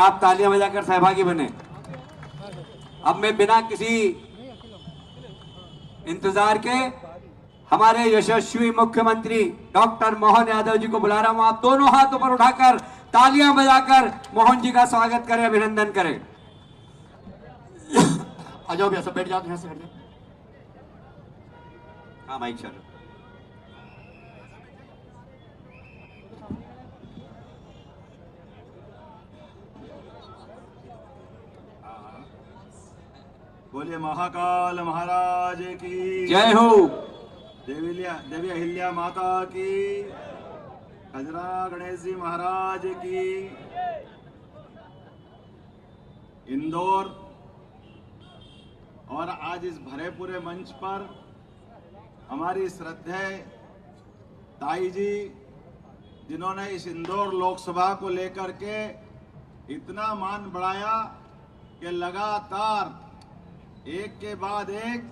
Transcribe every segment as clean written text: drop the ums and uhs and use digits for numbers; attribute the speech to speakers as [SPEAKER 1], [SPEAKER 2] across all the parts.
[SPEAKER 1] आप तालियां बजाकर सहभागी बने। अब मैं बिना किसी इंतजार के हमारे यशस्वी मुख्यमंत्री डॉक्टर मोहन यादव जी को बुला रहा हूं। आप दोनों हाथ ऊपर उठाकर तालियां बजाकर मोहन जी का स्वागत करें, अभिनंदन करें।
[SPEAKER 2] आ जाओ भैया, सब बैठ जाओ, यहाँ से हट जाओ।
[SPEAKER 1] हाँ माइक चलो।
[SPEAKER 3] बोलिए महाकाल महाराज की
[SPEAKER 1] जय हो।
[SPEAKER 3] देवी अहिल्या माता की, खजरा गणेश जी महाराज की। इंदौर और आज इस भरे पूरे मंच पर हमारी श्रद्धेय ताई जी, जिन्होंने इस इंदौर लोकसभा को लेकर के इतना मान बढ़ाया कि लगातार एक के बाद एक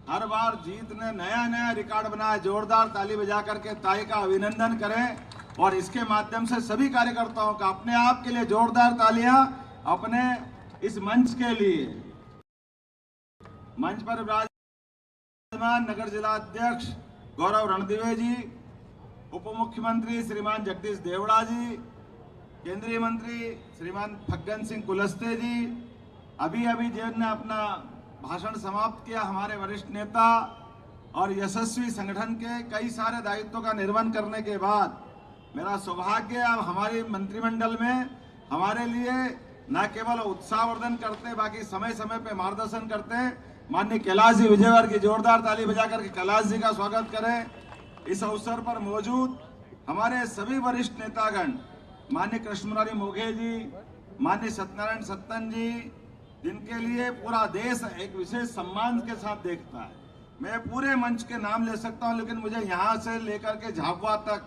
[SPEAKER 3] हर बार जीत ने नया नया रिकॉर्ड बनाया। जोरदार ताली बजा करके ताई का अभिनंदन करें और इसके माध्यम से सभी कार्यकर्ताओं का अपने आप के लिए जोरदार तालियां अपने इस मंच के लिए। मंच पर विराजमान नगर जिला अध्यक्ष गौरव रणदिवे जी, उप मुख्यमंत्री श्रीमान जगदीश देवड़ा जी, केंद्रीय मंत्री श्रीमान फग्गन सिंह कुलस्ते जी, अभी जिन्होंने अपना भाषण समाप्त किया, हमारे वरिष्ठ नेता और यशस्वी संगठन के कई सारे दायित्वों का निर्वहन करने के बाद मेरा सौभाग्य अब हमारे मंत्रिमंडल में हमारे लिए न केवल उत्साहवर्धन करते बाकी समय समय पे मार्गदर्शन करते माननीय कैलाश जी विजयवर्गीय की जोरदार ताली बजा करके कैलाश जी का स्वागत करें। इस अवसर पर मौजूद हमारे सभी वरिष्ठ नेतागण, माननीय कृष्ण मुरारी मोघे जी, माननीय सत्यनारायण सत्तन जी, जिनके लिए पूरा देश एक विशेष सम्मान के साथ देखता है। मैं पूरे मंच के नाम ले सकता हूं, लेकिन मुझे यहां से लेकर के झाबुआ तक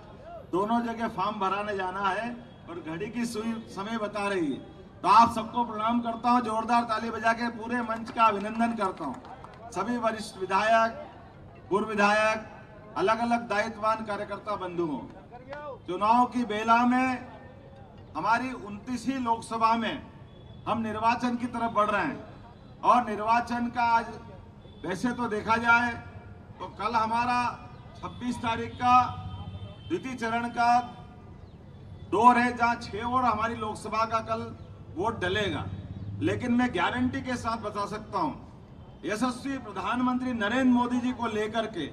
[SPEAKER 3] दोनों जगह फॉर्म भराने जाना है और घड़ी की सुई समय बता रही है। तो आप सबको प्रणाम करता हूं, जोरदार ताली बजा के पूरे मंच का अभिनंदन करता हूं। सभी वरिष्ठ विधायक, पूर्व विधायक, अलग अलग दायित्ववान कार्यकर्ता बंधुओं, चुनाव की बेला में हमारी 29वीं लोकसभा में हम निर्वाचन की तरफ बढ़ रहे हैं और निर्वाचन का आज वैसे तो देखा जाए तो कल हमारा 26 तारीख का द्वितीय चरण का दौर है, जहां 6 और हमारी लोकसभा का कल वोट डलेगा। लेकिन मैं गारंटी के साथ बता सकता हूं, यशस्वी प्रधानमंत्री नरेंद्र मोदी जी को लेकर के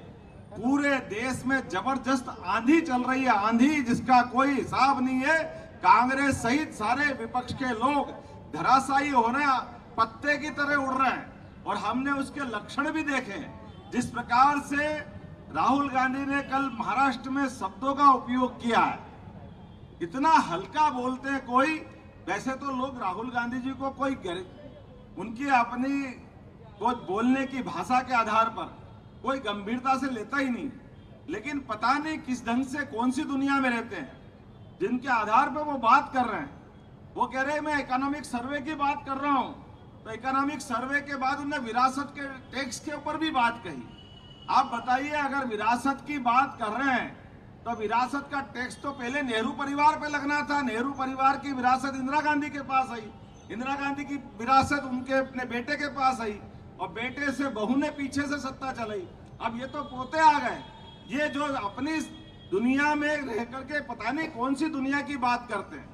[SPEAKER 3] पूरे देश में जबरदस्त आंधी चल रही है, आंधी जिसका कोई हिसाब नहीं है। कांग्रेस सहित सारे विपक्ष के लोग धराशायी हो रहे हैं, पत्ते की तरह उड़ रहे हैं और हमने उसके लक्षण भी देखे। जिस प्रकार से राहुल गांधी ने कल महाराष्ट्र में शब्दों का उपयोग किया है, इतना हल्का बोलते हैं कोई। वैसे तो लोग राहुल गांधी जी को कोई उनकी अपनी बोलने की भाषा के आधार पर कोई गंभीरता से लेता ही नहीं, लेकिन पता नहीं किस ढंग से कौन सी दुनिया में रहते हैं जिनके आधार पर वो बात कर रहे हैं। वो कह रहे हैं मैं इकोनॉमिक सर्वे की बात कर रहा हूं, तो इकोनॉमिक सर्वे के बाद उन्होंने विरासत के टैक्स के ऊपर भी बात कही। आप बताइए, अगर विरासत की बात कर रहे हैं तो विरासत का टैक्स तो पहले नेहरू परिवार पे लगना था। नेहरू परिवार की विरासत इंदिरा गांधी के पास आई, इंदिरा गांधी की विरासत उनके अपने बेटे के पास आई और बेटे से बहू ने पीछे से सत्ता चलाई। अब ये तो पोते आ गए, ये जो अपनी दुनिया में रह करके पता नहीं कौन सी दुनिया की बात करते हैं।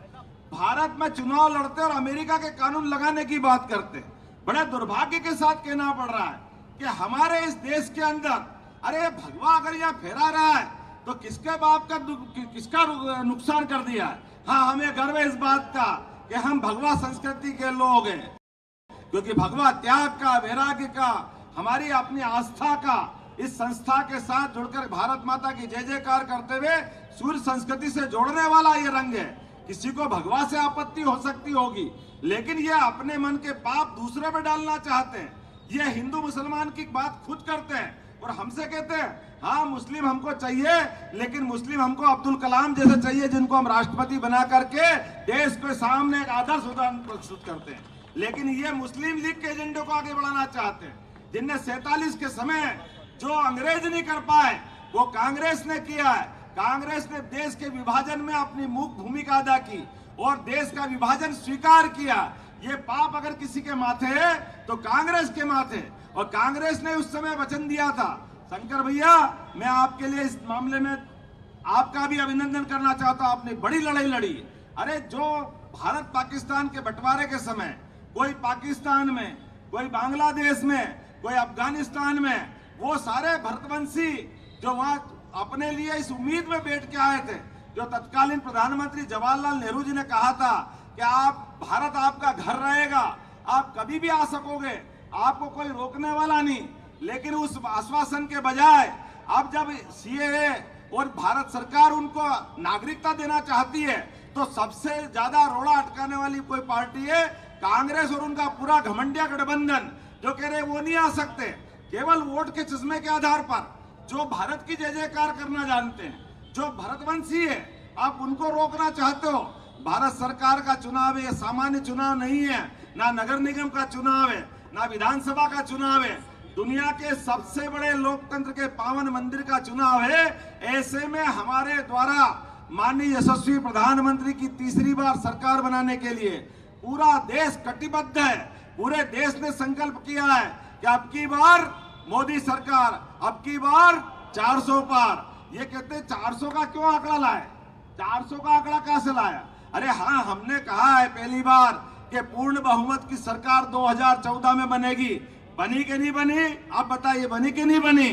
[SPEAKER 3] भारत में चुनाव लड़ते और अमेरिका के कानून लगाने की बात करते हैं। बड़े दुर्भाग्य के साथ कहना पड़ रहा है कि हमारे इस देश के अंदर, अरे भगवा अगर यहाँ फहरा रहा है तो किसके बाप का किसका नुकसान कर दिया है। हाँ, हमें गर्व है इस बात का कि हम भगवा संस्कृति के लोग हैं, क्योंकि भगवा त्याग का, वैराग्य का, हमारी अपनी आस्था का इस संस्था के साथ जुड़कर भारत माता की जय जयकार करते हुए सूर्य संस्कृति से जोड़ने वाला ये रंग है। किसी को भगवा से आपत्ति हो सकती होगी, लेकिन ये अपने मन के पाप दूसरे पे डालना चाहते हैं। ये हिंदू मुसलमान की बात खुद करते हैं और हमसे कहते हैं हाँ मुस्लिम हमको चाहिए, लेकिन मुस्लिम हमको अब्दुल कलाम जैसे चाहिए, जिनको हम राष्ट्रपति बना करके देश के सामने एक आदर्श उदाहरण प्रस्तुत करते हैं। लेकिन ये मुस्लिम लीग के एजेंडे को आगे बढ़ाना चाहते हैं, जिनने 47 के समय जो अंग्रेज नहीं कर पाए वो कांग्रेस ने किया है। कांग्रेस ने देश के विभाजन में अपनी मुख्य भूमिका अदा की और देश का विभाजन स्वीकार किया। ये पाप अगर किसी के माथे है तो कांग्रेस के माथे, और कांग्रेस ने उस समय वचन दिया था। शंकर भैया, मैं आपके लिए इस मामले में आपका भी अभिनंदन करना चाहता हूं, आपने बड़ी लड़ाई लड़ी। अरे जो भारत पाकिस्तान के बंटवारे के समय कोई पाकिस्तान में, कोई बांग्लादेश में, कोई अफगानिस्तान में, वो सारे भरतवंशी जो वहां अपने लिए इस उम्मीद में बैठ के आए थे, जो तत्कालीन प्रधानमंत्री जवाहरलाल नेहरू जी ने कहा था कि आप भारत आपका घर रहेगा, आप कभी भी आ सकोगे, आपको कोई रोकने वाला नहीं। लेकिन उस आश्वासन के बजाय अब जब सीएए और भारत सरकार उनको नागरिकता देना चाहती है, तो सबसे ज्यादा रोड़ा अटकाने वाली कोई पार्टी है कांग्रेस और उनका पूरा घमंडिया गठबंधन, जो कह रहे वो नहीं आ सकते। केवल वोट के चश्मे के आधार पर जो भारत की जय जयकार करना जानते हैं, जो भारतवंशी है, आप उनको रोकना चाहते हो। भारत सरकार का चुनाव है, सामान्य चुनाव नहीं है, ना नगर निगम का चुनाव है, ना विधानसभा का चुनाव है, दुनिया के सबसे बड़े लोकतंत्र के पावन मंदिर का चुनाव है। ऐसे में हमारे द्वारा माननीय यशस्वी प्रधानमंत्री की तीसरी बार सरकार बनाने के लिए पूरा देश कटिबद्ध है। पूरे देश ने संकल्प किया है कि अब की बार मोदी सरकार, अब की बार 400 पार। ये कहते 400 का क्यों आंकड़ा लाए, 400 का आंकड़ा कहां से लाया? अरे हाँ, हमने कहा है पहली बार कि पूर्ण बहुमत की सरकार 2014 में बनेगी। बनी कि नहीं बनी? आप बताइए, बनी कि नहीं बनी?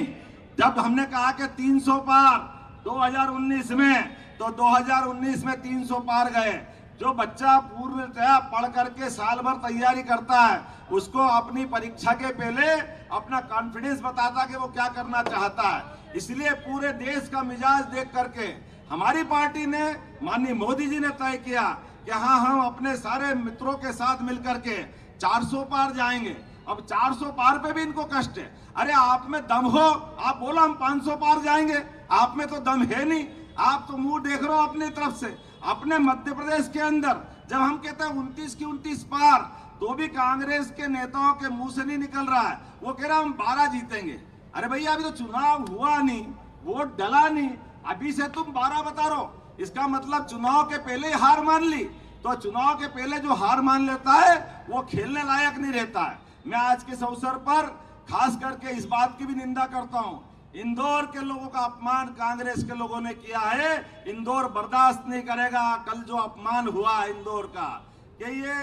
[SPEAKER 3] जब हमने कहा कि 300 पार 2019 में, तो 2019 में 300 पार गए। जो बच्चा पूर्णतः पढ़ करके साल भर तैयारी करता है, उसको अपनी परीक्षा के पहले अपना कॉन्फिडेंस बताता कि वो क्या करना चाहता है। इसलिए पूरे देश का मिजाज देख करके हमारी पार्टी ने, माननीय मोदी जी ने तय किया कि हाँ, हम अपने सारे मित्रों के साथ मिलकर के 400 पार जाएंगे। अब 400 पार पे भी इनको कष्ट है। अरे आप में दम हो, आप बोलो हम 500 पार जाएंगे, आप में तो दम है नहीं। आप तो मुंह देख रहे हो अपनी तरफ से। अपने मध्य प्रदेश के अंदर जब हम कहते हैं 29 की 29 पार, तो भी कांग्रेस के नेताओं के मुंह से नहीं निकल रहा है। वो कह रहा हम 12 जीतेंगे। अरे भैया, अभी तो चुनाव हुआ नहीं, वोट डला नहीं, अभी से तुम 12 बता रहे हो। इसका मतलब चुनाव के पहले ही हार मान ली। तो चुनाव के पहले जो हार मान लेता है वो खेलने लायक नहीं रहता है। मैं आज के इस अवसर पर खास करके इस बात की भी निंदा करता हूं, इंदौर के लोगों का अपमान कांग्रेस के लोगों ने किया है। इंदौर बर्दाश्त नहीं करेगा। कल जो अपमान हुआ इंदौर का, कि ये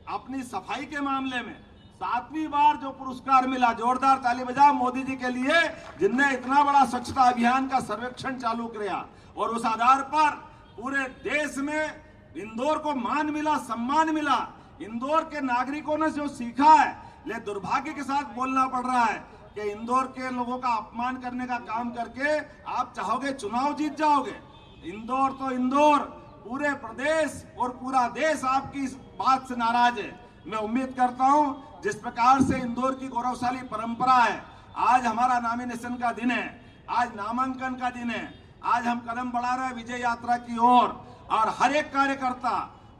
[SPEAKER 3] अपनी सफाई के मामले में 7वीं बार जो पुरस्कार मिला, जोरदार ताली बजाओ मोदी जी के लिए, जिनने इतना बड़ा स्वच्छता अभियान का सर्वेक्षण चालू किया। और उस आधार पर पूरे देश में इंदौर को मान मिला, सम्मान मिला। इंदौर के नागरिकों ने जो सीखा है, ले दुर्भाग्य के साथ बोलना पड़ रहा है कि इंदौर के लोगों का अपमान करने का काम करके आप चाहोगे चुनाव जीत जाओगे। इंदौर तो इंदौर, पूरे प्रदेश और पूरा देश आपकी इस बात से नाराज है। मैं उम्मीद करता हूं, जिस प्रकार से इंदौर की गौरवशाली परंपरा है, आज हमारा नॉमिनेशन का दिन है, आज नामांकन का दिन है, आज हम कदम बढ़ा रहे हैं विजय यात्रा की ओर। और हर एक कार्यकर्ता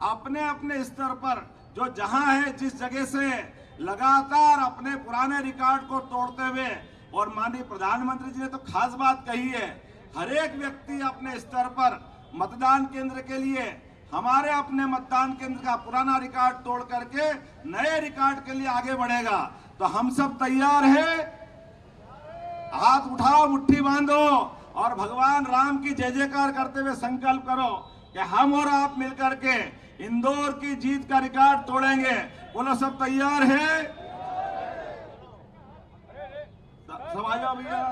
[SPEAKER 3] अपने अपने स्तर पर जो जहां है, जिस जगह से लगातार अपने पुराने रिकॉर्ड को तोड़ते हुए, और माननीय प्रधानमंत्री जी ने तो खास बात कही है, हर एक व्यक्ति अपने स्तर पर मतदान केंद्र के लिए, हमारे अपने मतदान केंद्र का पुराना रिकॉर्ड तोड़ करके नए रिकॉर्ड के लिए आगे बढ़ेगा। तो हम सब तैयार हैं। हाथ उठाओ, मुट्ठी बांधो और भगवान राम की जय जयकार करते हुए संकल्प करो कि हम और आप मिलकर के इंदौर की जीत का रिकॉर्ड तोड़ेंगे। बोलो, सब तैयार है? सब आ जाओ भैया।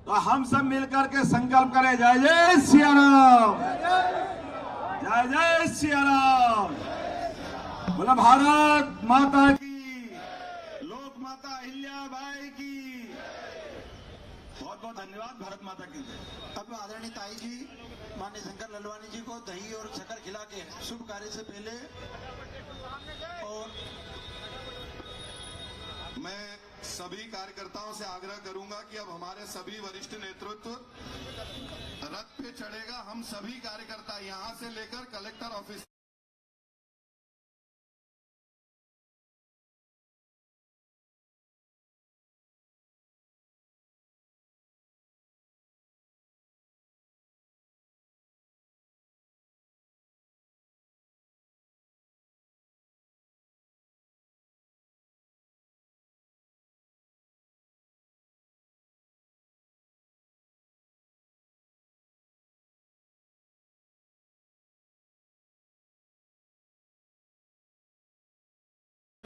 [SPEAKER 3] तो हम सब मिलकर के संकल्प करें, जय जय सिया राम, जय जय सिया राम। बोलो भारत माता की, लोक माता अहिल्याबाई की। बहुत बहुत धन्यवाद। भारत माता की जय।
[SPEAKER 4] अब आदरणीय ताई जी, माननीय शंकर ललवानी जी को दही और शक्कर खिला के शुभ कार्य से पहले, और
[SPEAKER 5] मैं सभी कार्यकर्ताओं से आग्रह करूंगा कि अब हमारे सभी वरिष्ठ नेतृत्व रथ पे चढ़ेगा। हम सभी कार्यकर्ता यहां से लेकर कलेक्टर ऑफिस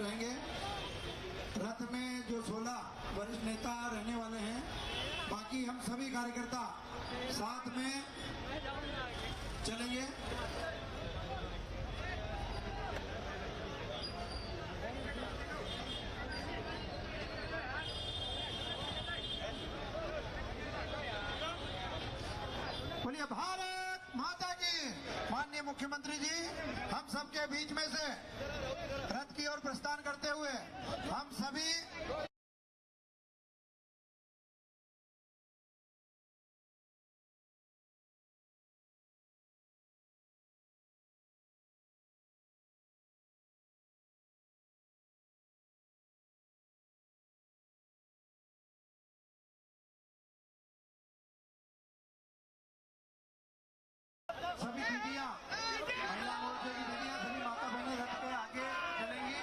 [SPEAKER 4] रहेंगे। रथ में जो 16 वरिष्ठ नेता रहने वाले हैं, बाकी हम सभी कार्यकर्ता साथ में चलेंगे। बोलिए भारत माता की। माननीय मुख्यमंत्री जी, हम सबके बीच में से रथ की ओर प्रस्थान करते हुए हम सभी सभी दीदियां, महिला मोर्चे की दीदियां, सभी माता बहनें रथ पे आगे चलेंगी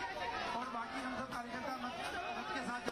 [SPEAKER 4] और बाकी हम सब कार्यकर्ता रथ के साथ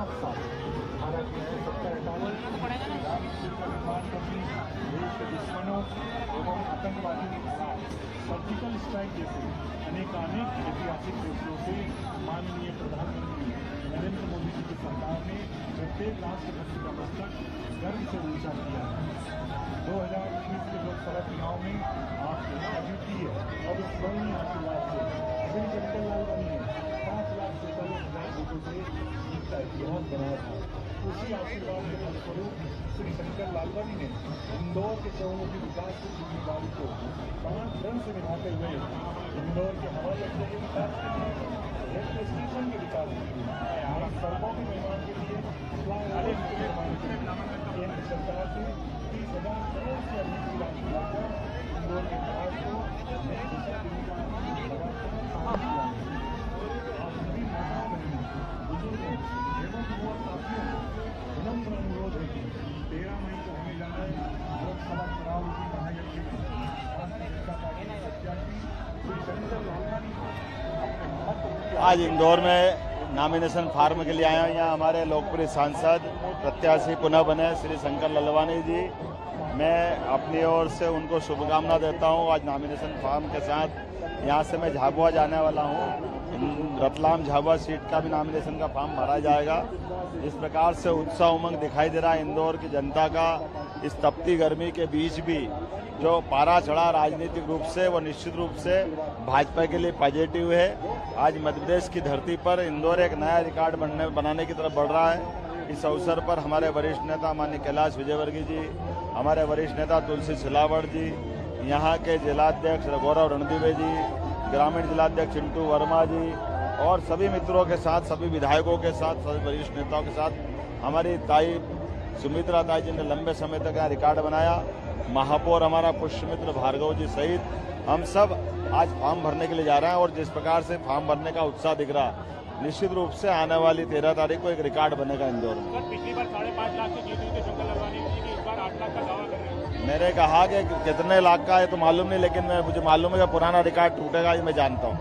[SPEAKER 6] साथ साथ भारत 1970-71 निर्माण करनी, देश के दुश्मनों एवं आतंकवादी के खिलाफ सर्जिकल स्ट्राइक जैसे अनेक ऐतिहासिक फैसलों से माननीय प्रधानमंत्री नरेंद्र मोदी जी की सरकार ने प्रत्येक राष्ट्रभक्ति का मस्तक गर्व से ऊंचा किया है। 2019 के लोकसभा चुनाव में आपके अद्वितीय और स्मरणीय आशीर्वाद से श्री शंकर लालवानी ने 5,47,000 वोटों से जीत का इतिहास बनाया था। उसी आशीर्वाद के फलस्वरूप श्री शंकर लालवानी ने इंदौर के चहुमुखी विकास की जिम्मेदारी को समान प्रण से निभाते हुए इंदौर के हवाई अड्डे के विकास के लिए, रेलवे स्टेशन के विकास के लिए, सड़कों के निर्माण के लिए, फ्लाईओवर के निर्माण के लिए केंद्र सरकार से 30,000 करोड़ से अधिक की राशि लाकर इंदौर के विकास को नई दिशा देने का लगातार साहस किया है। आप सभी माताओं बहनों, बुजुर्गों एवं युवा साथियों को विनम्र अनुरोध है कि 13 मई को होने जा रहे लोकसभा चुनाव की महायज्ञ में भारतीय जनता पार्टी के प्रत्याशी श्री शंकर लालवानी को अपने महत्वपूर्ण
[SPEAKER 7] आज इंदौर में नॉमिनेशन फार्म के लिए आए हैं। यहाँ हमारे लोकप्रिय सांसद प्रत्याशी पुनः बने श्री शंकर लालवानी जी, मैं अपनी ओर से उनको शुभकामना देता हूँ। आज नॉमिनेशन फार्म के साथ यहाँ से मैं झाबुआ जाने वाला हूँ। रतलाम झाबुआ सीट का भी नॉमिनेशन का फॉर्म भरा जाएगा। इस प्रकार से उत्साह उमंग दिखाई दे रहा है इंदौर की जनता का। इस तपती गर्मी के बीच भी जो पारा चढ़ा राजनीतिक रूप से, वो निश्चित रूप से भाजपा के लिए पॉजिटिव है। आज मध्य प्रदेश की धरती पर इंदौर एक नया रिकॉर्ड बनाने की तरफ बढ़ रहा है। इस अवसर पर हमारे वरिष्ठ नेता माननीय कैलाश विजयवर्गीय जी, हमारे वरिष्ठ नेता तुलसी सिलावट जी, यहाँ के जिलाध्यक्ष गौरव रणदीवे जी, ग्रामीण जिलाध्यक्ष चिंटू वर्मा जी और सभी मित्रों के साथ, सभी विधायकों के साथ, सभी वरिष्ठ नेताओं के साथ हमारी ताई सुमित्रा ताई जी ने लंबे समय तक यहाँ रिकॉर्ड बनाया। महापौर हमारा पुष्यमित्र भार्गव जी सहित हम सब आज फॉर्म भरने के लिए जा रहे हैं और जिस प्रकार से फॉर्म भरने का उत्साह दिख रहा, निश्चित रूप से आने वाली 13 तारीख को एक रिकॉर्ड बनेगा इंदौर में।
[SPEAKER 6] पिछली बार 5.5 लाख से जीत हुई थी शंकर लालवानी जी की, इस बार 8 लाख का दावा कर रहे हैं।
[SPEAKER 7] मैंने कहा कि कितने लाख का है तो मालूम नहीं, लेकिन मुझे मालूम है कि पुराना रिकॉर्ड टूटेगा, ये मैं जानता हूँ।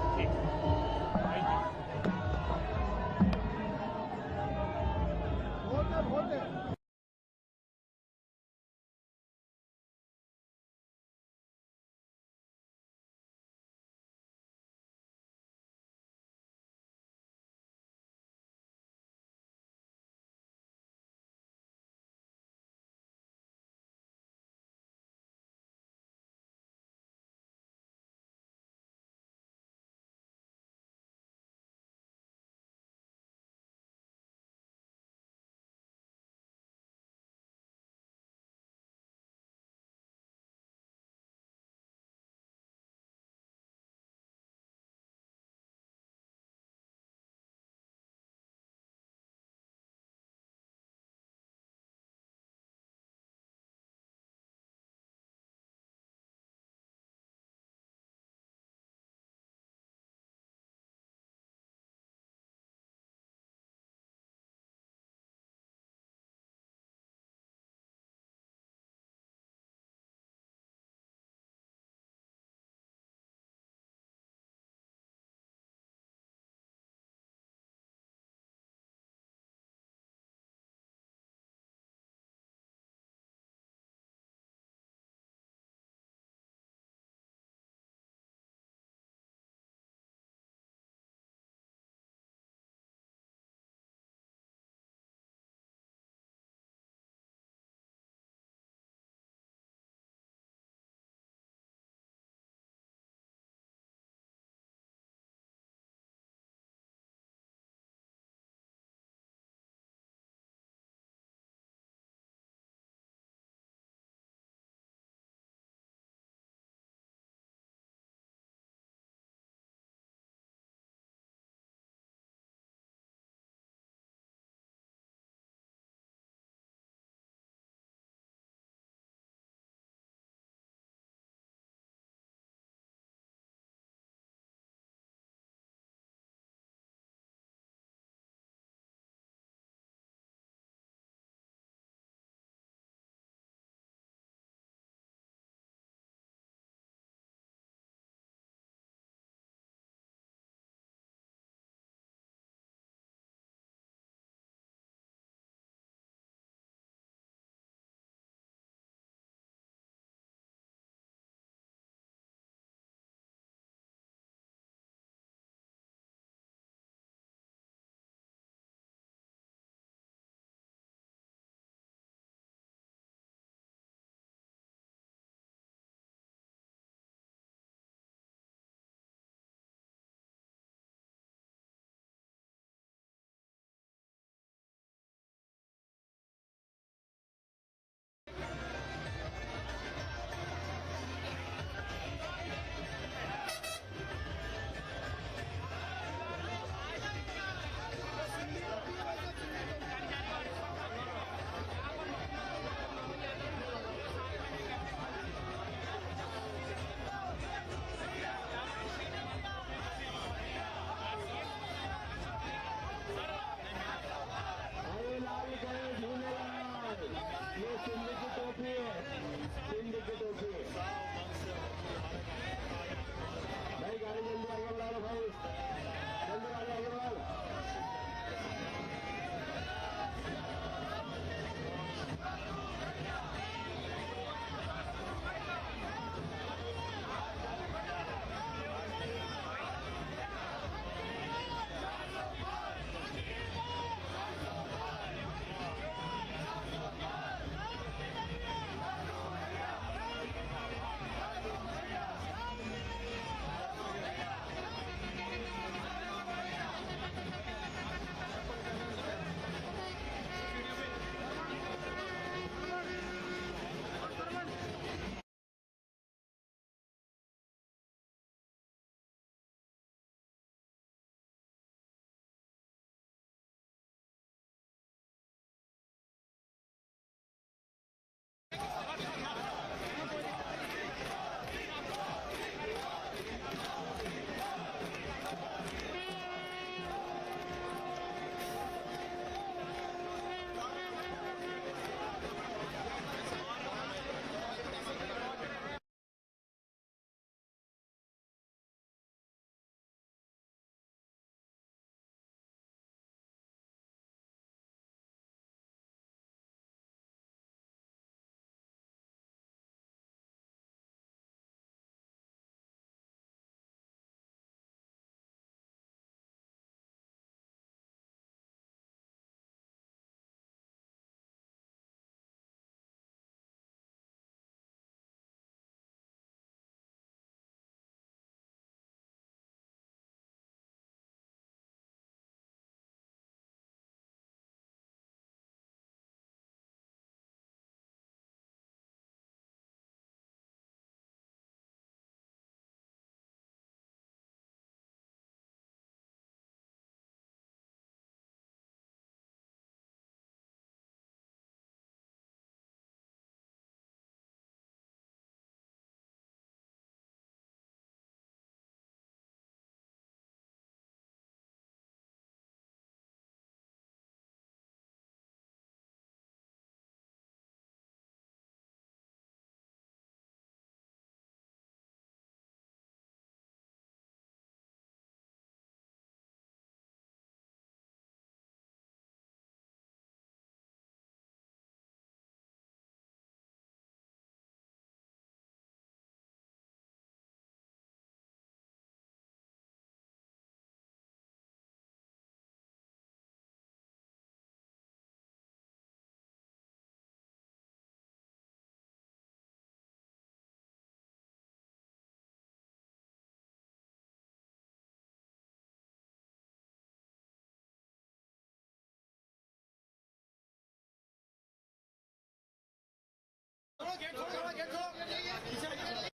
[SPEAKER 4] छोड़ो गेट छोड़ो